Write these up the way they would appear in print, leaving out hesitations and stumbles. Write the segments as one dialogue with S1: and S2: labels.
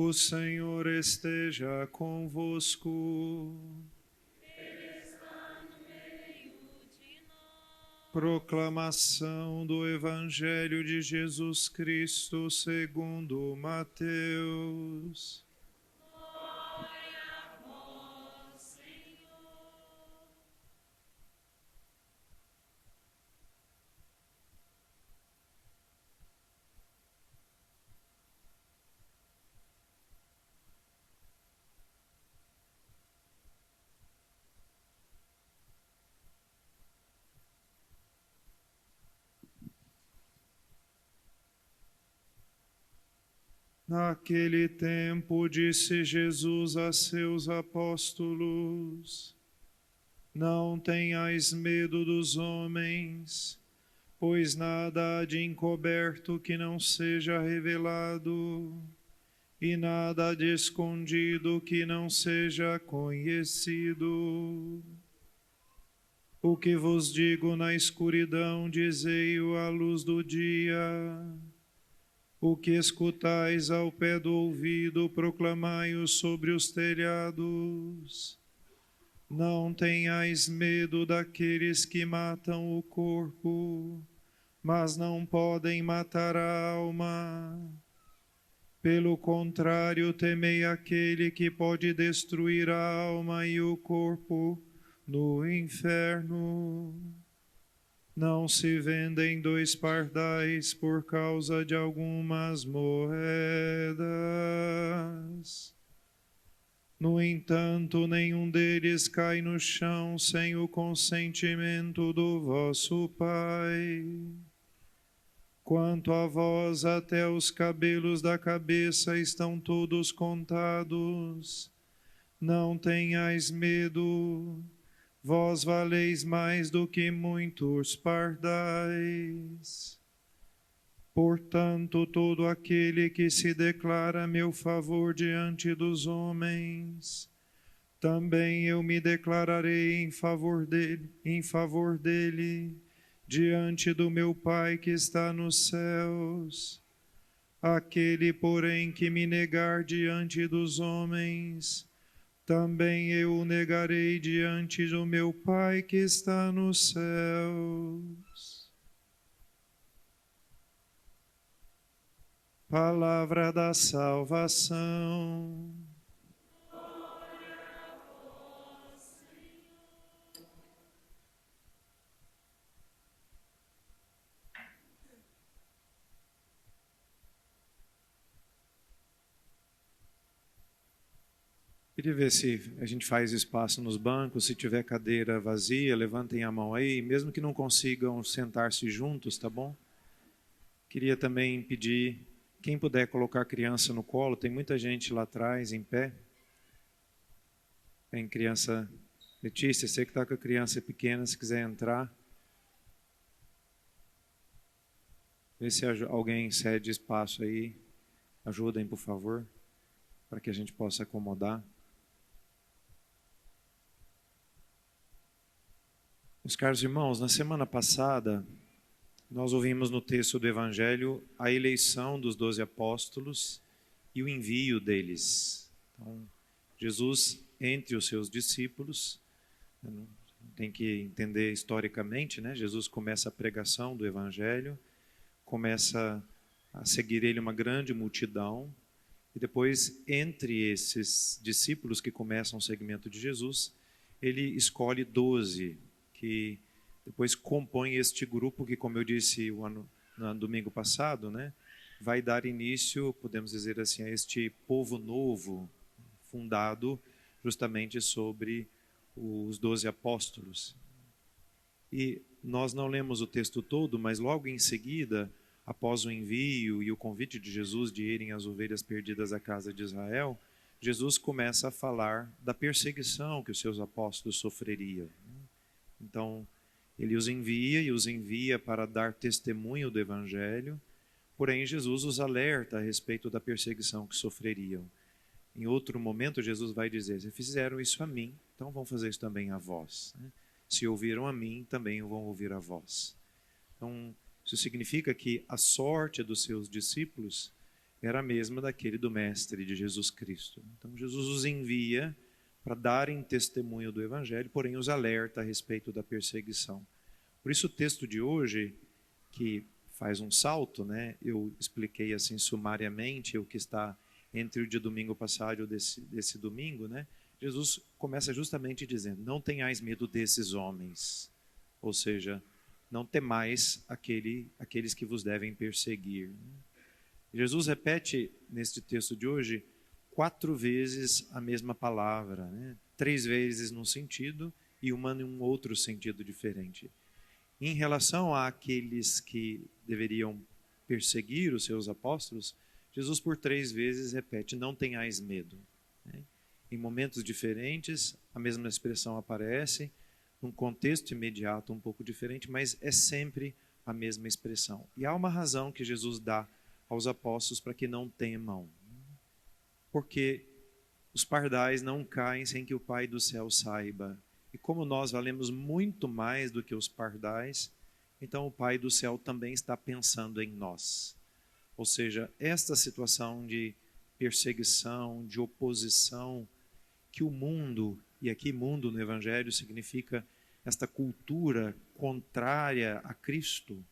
S1: O Senhor esteja convosco.
S2: Ele está no meio de nós.
S1: Proclamação do Evangelho de Jesus Cristo segundo Mateus.
S2: Glória a vós, Senhor.
S1: Naquele tempo disse Jesus a seus apóstolos: Não tenhais medo dos homens, pois nada há de encoberto que não seja revelado, e nada há de escondido que não seja conhecido. O que vos digo na escuridão, dizei-o à luz do dia. O que escutais ao pé do ouvido, proclamai-o sobre os telhados. Não tenhais medo daqueles que matam o corpo, mas não podem matar a alma. Pelo contrário, temei aquele que pode destruir a alma e o corpo no inferno. Não se vendem 2 pardais por causa de algumas moedas. No entanto, nenhum deles cai no chão sem o consentimento do vosso Pai. Quanto a vós, até os cabelos da cabeça estão todos contados. Não tenhais medo. Vós valeis mais do que muitos pardais. Portanto, todo aquele que se declara a meu favor diante dos homens, também eu me declararei em favor dele, diante do meu Pai que está nos céus. Aquele, porém, que me negar diante dos homens, também eu o negarei diante do meu Pai que está nos céus. Palavra da salvação.
S2: Glória a vós, Senhor.
S1: Queria ver se a gente faz espaço nos bancos, se tiver cadeira vazia, levantem a mão aí, mesmo que não consigam sentar-se juntos, tá bom? Queria também pedir, quem puder colocar a criança no colo, tem muita gente lá atrás, em pé. Tem criança, Letícia, você que está com a criança pequena, se quiser entrar. Vê se alguém cede espaço aí, ajudem, por favor, para que a gente possa acomodar. Meus caros irmãos, na semana passada, nós ouvimos no texto do Evangelho a eleição dos 12 apóstolos e o envio deles. Então, Jesus, entre os seus discípulos, tem que entender historicamente, né? Jesus começa a pregação do Evangelho, começa a seguir ele uma grande multidão, e depois, entre esses discípulos que começam o seguimento de Jesus, ele escolhe 12, que depois compõem este grupo que, como eu disse no domingo passado, né, vai dar início, podemos dizer assim, a este povo novo, fundado justamente sobre os 12 apóstolos. E nós não lemos o texto todo, mas logo em seguida, após o envio e o convite de Jesus de irem às ovelhas perdidas à casa de Israel, Jesus começa a falar da perseguição que os seus apóstolos sofreriam. Então, ele os envia para dar testemunho do Evangelho, porém Jesus os alerta a respeito da perseguição que sofreriam. Em outro momento, Jesus vai dizer: se fizeram isso a mim, então vão fazer isso também a vós. Se ouviram a mim, também vão ouvir a vós. Então, isso significa que a sorte dos seus discípulos era a mesma daquele do Mestre, de Jesus Cristo. Então Jesus os envia para darem testemunho do Evangelho, porém os alerta a respeito da perseguição. Por isso o texto de hoje, que faz um salto, né? Eu expliquei assim sumariamente o que está entre o de domingo passado e o desse domingo, né? Jesus começa justamente dizendo: não tenhais medo desses homens, ou seja, não temais aqueles que vos devem perseguir. Jesus repete neste texto de hoje 4 vezes a mesma palavra, né? 3 vezes num sentido e uma em um outro sentido diferente. Em relação àqueles que deveriam perseguir os seus apóstolos, Jesus por 3 vezes repete: não tenhais medo. Em momentos diferentes, a mesma expressão aparece, num contexto imediato um pouco diferente, mas é sempre a mesma expressão. E há uma razão que Jesus dá aos apóstolos para que não temam. Porque os pardais não caem sem que o Pai do céu saiba. E como nós valemos muito mais do que os pardais, então o Pai do céu também está pensando em nós. Ou seja, esta situação de perseguição, de oposição, que o mundo, e aqui mundo no Evangelho significa esta cultura contrária a Cristo,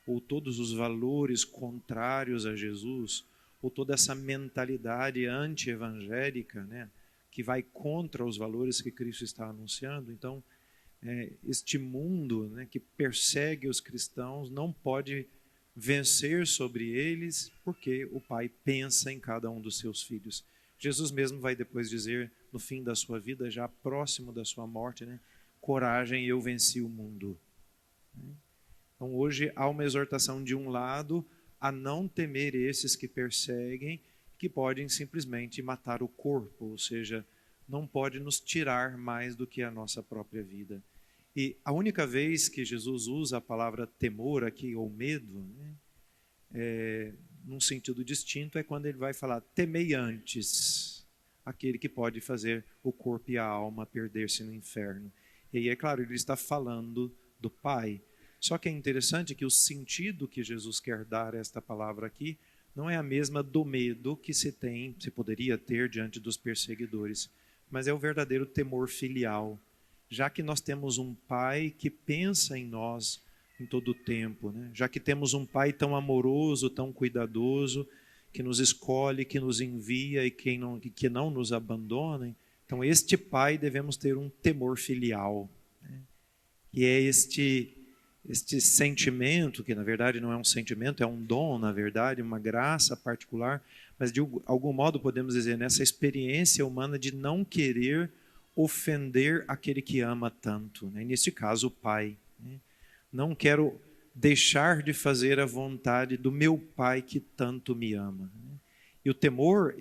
S1: ou todos os valores contrários a Jesus, ou toda essa mentalidade anti-evangélica, né, que vai contra os valores que Cristo está anunciando. Então, este mundo, né, que persegue os cristãos não pode vencer sobre eles, porque o Pai pensa em cada um dos seus filhos. Jesus mesmo vai depois dizer, no fim da sua vida, já próximo da sua morte, né, coragem, eu venci o mundo. Então hoje há uma exortação de um lado a não temer esses que perseguem, que podem simplesmente matar o corpo, ou seja, não pode nos tirar mais do que a nossa própria vida. E a única vez que Jesus usa a palavra temor aqui, ou medo, né, num sentido distinto, é quando ele vai falar: temei antes aquele que pode fazer o corpo e a alma perder-se no inferno. E aí, é claro, ele está falando do Pai. Só que é interessante que o sentido que Jesus quer dar a esta palavra aqui não é a mesma do medo que se poderia ter diante dos perseguidores, mas é o verdadeiro temor filial, já que nós temos um Pai que pensa em nós em todo o tempo, né? Já que temos um Pai tão amoroso, tão cuidadoso, que nos escolhe, que nos envia e que não nos abandona. Então, este Pai devemos ter um temor filial, né? E é este sentimento, que na verdade não é um sentimento, é um dom, na verdade, uma graça particular, mas de algum modo podemos dizer, nessa experiência humana de não querer ofender aquele que ama tanto, né? Neste caso, o Pai, né? Não quero deixar de fazer a vontade do meu Pai que tanto me ama. E o temor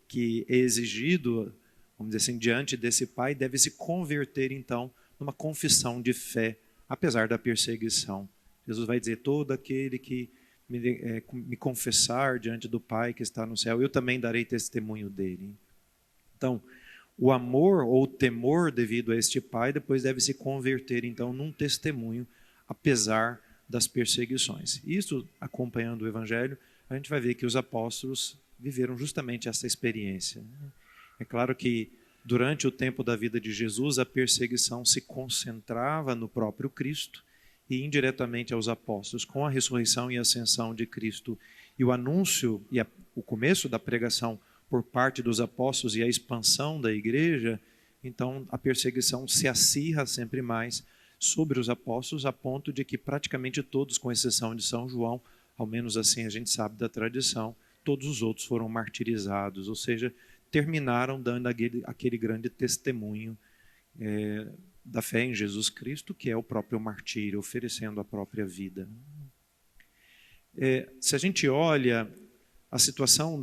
S1: que é exigido, vamos dizer assim, diante desse Pai, deve se converter então numa confissão de fé, apesar da perseguição. Jesus vai dizer: todo aquele que me confessar diante do Pai que está no céu, eu também darei testemunho dele. Então, o amor ou o temor devido a este Pai depois deve se converter então num testemunho, apesar das perseguições. Isso, acompanhando o Evangelho, a gente vai ver que os apóstolos viveram justamente essa experiência. É claro que durante o tempo da vida de Jesus, a perseguição se concentrava no próprio Cristo e indiretamente aos apóstolos. Com a ressurreição e ascensão de Cristo e o anúncio e o começo da pregação por parte dos apóstolos e a expansão da igreja, então a perseguição se acirra sempre mais sobre os apóstolos, a ponto de que praticamente todos, com exceção de São João, ao menos assim a gente sabe da tradição, todos os outros foram martirizados, ou seja, terminaram dando aquele grande testemunho da fé em Jesus Cristo, que é o próprio martírio, oferecendo a própria vida. Se a gente olha a situação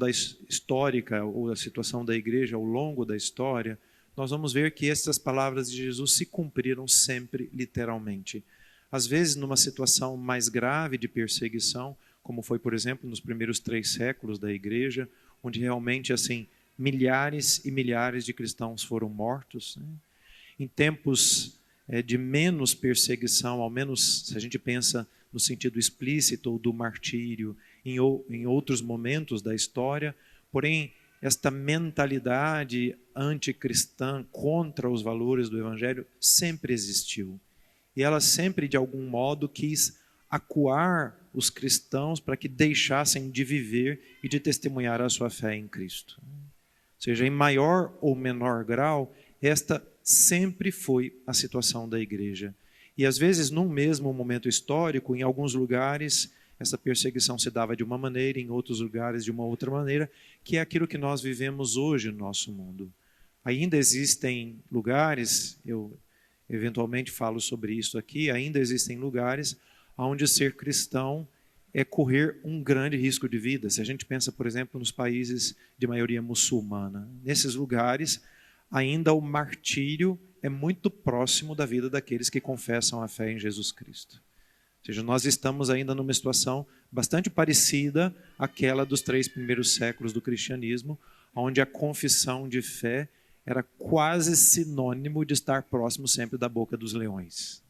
S1: histórica, ou a situação da igreja ao longo da história, nós vamos ver que essas palavras de Jesus se cumpriram sempre literalmente. Às vezes, numa situação mais grave de perseguição, como foi, por exemplo, nos primeiros 3 séculos da igreja, onde realmente, assim, milhares e milhares de cristãos foram mortos, né? Em tempos de menos perseguição, ao menos se a gente pensa no sentido explícito ou do martírio, em outros momentos da história, porém, esta mentalidade anticristã contra os valores do Evangelho sempre existiu. E ela sempre, de algum modo, quis acuar os cristãos para que deixassem de viver e de testemunhar a sua fé em Cristo. Ou seja, em maior ou menor grau, esta sempre foi a situação da igreja. E às vezes, num mesmo momento histórico, em alguns lugares, essa perseguição se dava de uma maneira, em outros lugares de uma outra maneira, que é aquilo que nós vivemos hoje no nosso mundo. Ainda existem lugares, eu eventualmente falo sobre isso aqui, ainda existem lugares onde ser cristão é correr um grande risco de vida. Se a gente pensa, por exemplo, nos países de maioria muçulmana, nesses lugares, ainda o martírio é muito próximo da vida daqueles que confessam a fé em Jesus Cristo. Ou seja, nós estamos ainda numa situação bastante parecida àquela dos 3 primeiros séculos do cristianismo, onde a confissão de fé era quase sinônimo de estar próximo sempre da boca dos leões.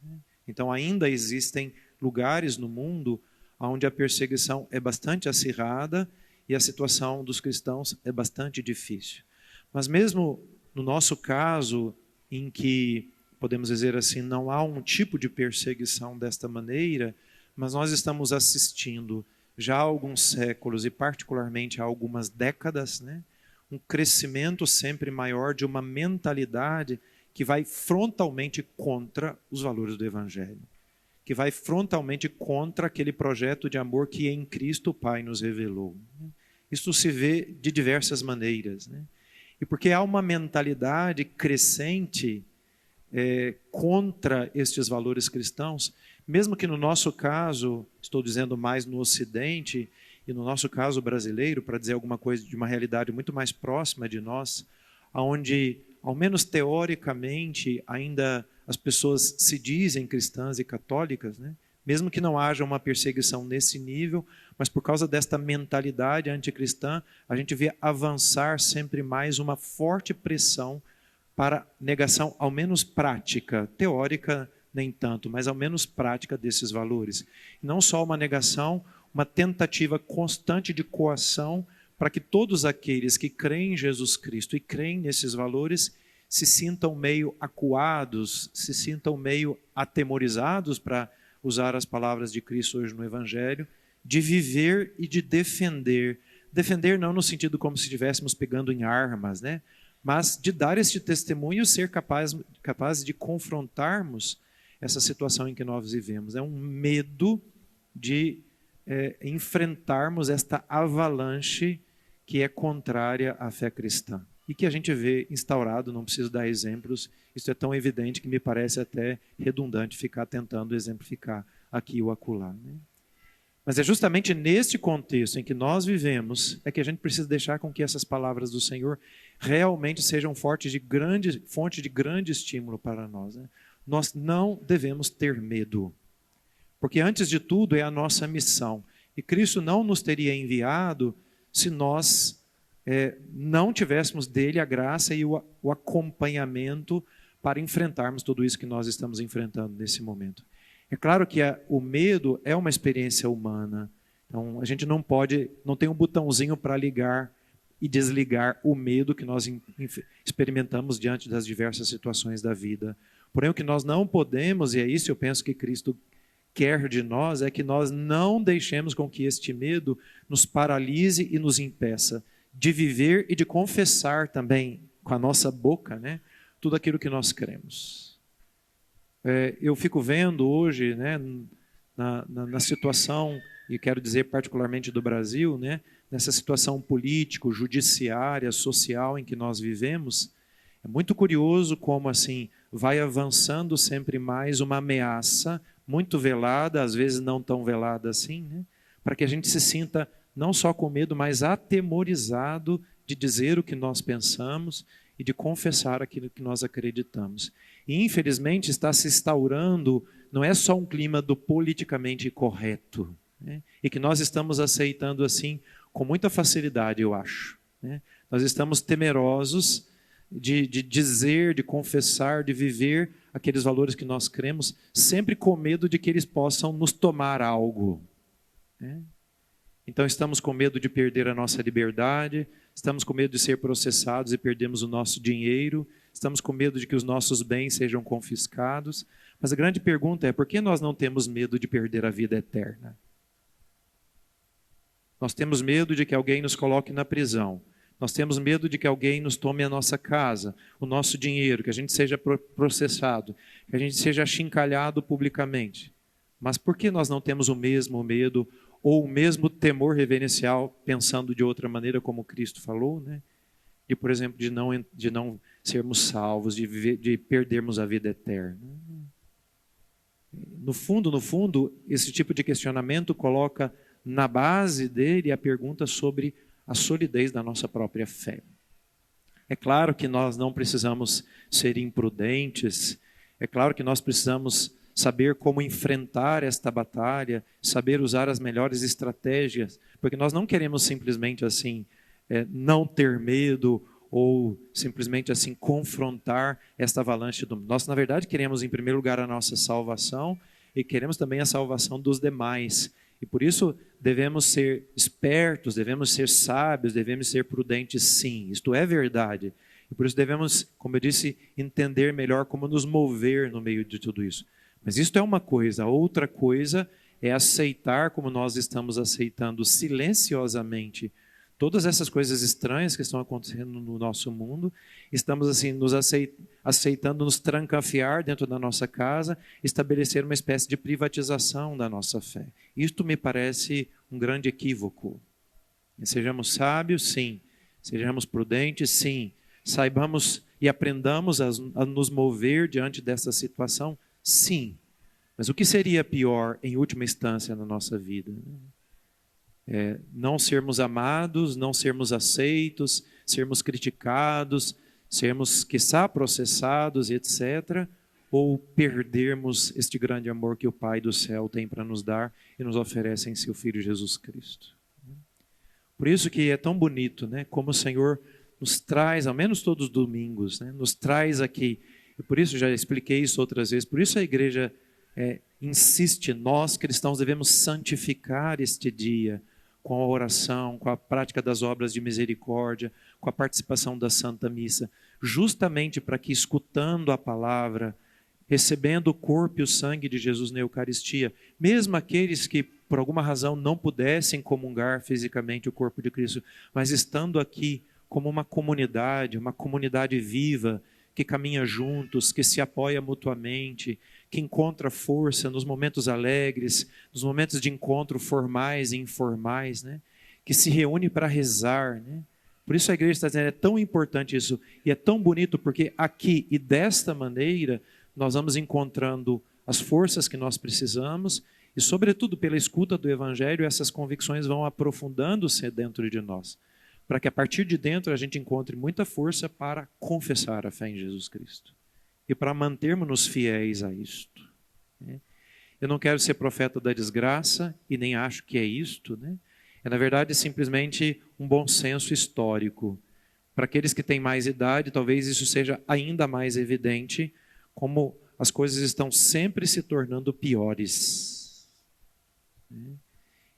S1: Então ainda existem lugares no mundo onde a perseguição é bastante acirrada e a situação dos cristãos é bastante difícil. Mas mesmo no nosso caso, em que, podemos dizer assim, não há um tipo de perseguição desta maneira, mas nós estamos assistindo já há alguns séculos e particularmente há algumas décadas, né, um crescimento sempre maior de uma mentalidade que vai frontalmente contra os valores do Evangelho, que vai frontalmente contra aquele projeto de amor que em Cristo o Pai nos revelou. Isso se vê de diversas maneiras, né? E porque há uma mentalidade crescente contra estes valores cristãos, mesmo que no nosso caso, estou dizendo mais no Ocidente, e no nosso caso brasileiro, para dizer alguma coisa de uma realidade muito mais próxima de nós, onde, ao menos teoricamente, ainda as pessoas se dizem cristãs e católicas, né? Mesmo que não haja uma perseguição nesse nível, mas por causa desta mentalidade anticristã, a gente vê avançar sempre mais uma forte pressão para negação, ao menos prática, teórica nem tanto, mas ao menos prática desses valores. Não só uma negação, uma tentativa constante de coação para que todos aqueles que creem em Jesus Cristo e creem nesses valores se sintam meio acuados, se sintam meio atemorizados, para usar as palavras de Cristo hoje no Evangelho, de viver e de defender. Defender não no sentido como se estivéssemos pegando em armas, né? Mas de dar este testemunho e ser capaz de confrontarmos essa situação em que nós vivemos. É um medo de enfrentarmos esta avalanche que é contrária à fé cristã. E que a gente vê instaurado, não preciso dar exemplos, isso é tão evidente que me parece até redundante ficar tentando exemplificar aqui ou acolá, né? Mas é justamente neste contexto em que nós vivemos é que a gente precisa deixar com que essas palavras do Senhor realmente sejam fonte de grande estímulo para nós, né? Nós não devemos ter medo, porque antes de tudo é a nossa missão. E Cristo não nos teria enviado se nós não tivéssemos dele a graça e o acompanhamento para enfrentarmos tudo isso que nós estamos enfrentando nesse momento. É claro que o medo é uma experiência humana. Então, a gente não tem um botãozinho para ligar e desligar o medo que nós experimentamos diante das diversas situações da vida. Porém, o que nós não podemos, e é isso eu penso que Cristo quer de nós, é que nós não deixemos com que este medo nos paralise e nos impeça de viver e de confessar também com a nossa boca, né, tudo aquilo que nós cremos. Eu fico vendo hoje, né, na situação, e quero dizer particularmente do Brasil, né, nessa situação político, judiciária, social em que nós vivemos, é muito curioso como assim vai avançando sempre mais uma ameaça muito velada, às vezes não tão velada assim, né, para que a gente se sinta não só com medo, mas atemorizado de dizer o que nós pensamos e de confessar aquilo que nós acreditamos. E, infelizmente, está se instaurando, não é só um clima do politicamente correto, né? E que nós estamos aceitando assim com muita facilidade, eu acho, né? Nós estamos temerosos de dizer, de confessar, de viver aqueles valores que nós cremos, sempre com medo de que eles possam nos tomar algo, né? Então estamos com medo de perder a nossa liberdade, estamos com medo de ser processados e perdermos o nosso dinheiro, estamos com medo de que os nossos bens sejam confiscados. Mas a grande pergunta é: por que nós não temos medo de perder a vida eterna? Nós temos medo de que alguém nos coloque na prisão. Nós temos medo de que alguém nos tome a nossa casa, o nosso dinheiro, que a gente seja processado, que a gente seja achincalhado publicamente. Mas por que nós não temos o mesmo medo ou o mesmo temor reverencial, pensando de outra maneira, como Cristo falou, né? E, por exemplo, de não sermos salvos, de perdermos a vida eterna? No fundo, esse tipo de questionamento coloca na base dele a pergunta sobre a solidez da nossa própria fé. É claro que nós não precisamos ser imprudentes, é claro que nós precisamos saber como enfrentar esta batalha, saber usar as melhores estratégias, porque nós não queremos simplesmente assim não ter medo ou simplesmente assim confrontar esta avalanche do mundo. Nós, na verdade, queremos em primeiro lugar a nossa salvação e queremos também a salvação dos demais. E por isso devemos ser espertos, devemos ser sábios, devemos ser prudentes, sim. Isto é verdade. E por isso devemos, como eu disse, entender melhor como nos mover no meio de tudo isso. Mas isto é uma coisa. Outra coisa é aceitar, como nós estamos aceitando silenciosamente, todas essas coisas estranhas que estão acontecendo no nosso mundo. Estamos assim nos aceitando nos trancafiar dentro da nossa casa, estabelecer uma espécie de privatização da nossa fé. Isto me parece um grande equívoco. Sejamos sábios, sim. Sejamos prudentes, sim. Saibamos e aprendamos a nos mover diante dessa situação, sim. Mas o que seria pior, em última instância, na nossa vida? Não sermos amados, não sermos aceitos, sermos criticados, sermos, quiçá, processados, etc., ou perdermos este grande amor que o Pai do céu tem para nos dar e nos oferece em seu Filho Jesus Cristo. Por isso que é tão bonito, né, como o Senhor nos traz, ao menos todos os domingos, né, nos traz aqui. E por isso já expliquei isso outras vezes, por isso a igreja insiste, nós cristãos devemos santificar este dia, com a oração, com a prática das obras de misericórdia, com a participação da Santa Missa, justamente para que, escutando a palavra, recebendo o corpo e o sangue de Jesus na Eucaristia, mesmo aqueles que, por alguma razão, não pudessem comungar fisicamente o corpo de Cristo, mas estando aqui como uma comunidade viva, que caminha juntos, que se apoia mutuamente, que encontra força nos momentos alegres, nos momentos de encontro formais e informais, né? Que se reúne para rezar, né? Por isso a igreja está dizendo, é tão importante isso, e é tão bonito, porque aqui e desta maneira, nós vamos encontrando as forças que nós precisamos, e sobretudo pela escuta do Evangelho, essas convicções vão aprofundando-se dentro de nós, para que a partir de dentro a gente encontre muita força para confessar a fé em Jesus Cristo. E para mantermos-nos fiéis a isto. Eu não quero ser profeta da desgraça, e nem acho que é isto. Na verdade, simplesmente um bom senso histórico. Para aqueles que têm mais idade, talvez isso seja ainda mais evidente, como as coisas estão sempre se tornando piores.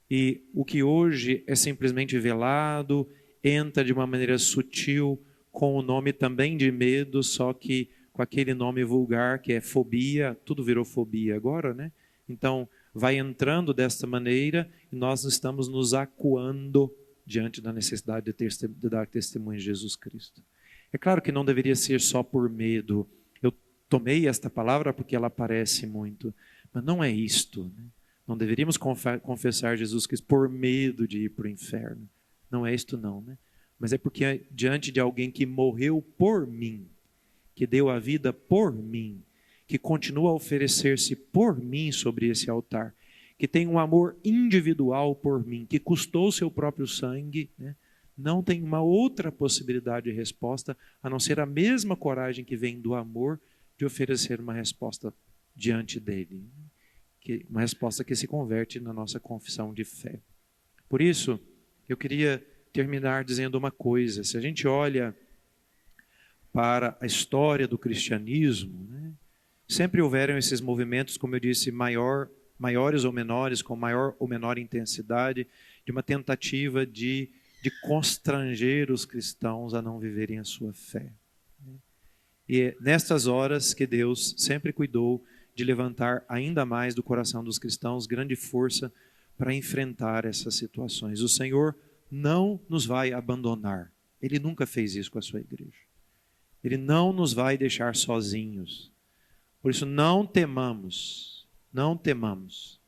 S1: E o que hoje é simplesmente velado, entra de uma maneira sutil, com o nome também de medo, só que com aquele nome vulgar que é fobia, tudo virou fobia agora, né? Então, vai entrando desta maneira e nós estamos nos acuando diante da necessidade de dar testemunho de Jesus Cristo. É claro que não deveria ser só por medo. Eu tomei esta palavra porque ela aparece muito, mas não é isto, né? Não deveríamos confessar Jesus Cristo por medo de ir para o inferno. Não é isto não, né? Mas é porque diante de alguém que morreu por mim, que deu a vida por mim, que continua a oferecer-se por mim sobre esse altar, que tem um amor individual por mim, que custou o seu próprio sangue, né? Não tem uma outra possibilidade de resposta, a não ser a mesma coragem que vem do amor de oferecer uma resposta diante dele, uma resposta que se converte na nossa confissão de fé. Por isso, eu queria terminar dizendo uma coisa. Se a gente olha para a história do cristianismo, né, sempre houveram esses movimentos, como eu disse, maiores ou menores, com maior ou menor intensidade, de uma tentativa de constranger os cristãos a não viverem a sua fé. E é nestas horas que Deus sempre cuidou de levantar ainda mais do coração dos cristãos grande força para enfrentar essas situações. O Senhor não nos vai abandonar. Ele nunca fez isso com a sua igreja. Ele não nos vai deixar sozinhos. Por isso, não temamos. Não temamos.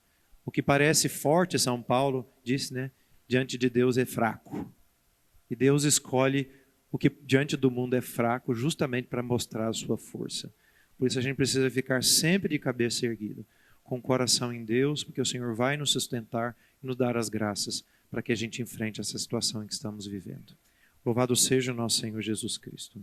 S1: O que parece forte, São Paulo disse, né? Diante de Deus é fraco. E Deus escolhe o que diante do mundo é fraco justamente para mostrar a sua força. Por isso a gente precisa ficar sempre de cabeça erguida, com o coração em Deus, porque o Senhor vai nos sustentar e nos dar as graças para que a gente enfrente essa situação em que estamos vivendo. Louvado seja o nosso Senhor Jesus Cristo.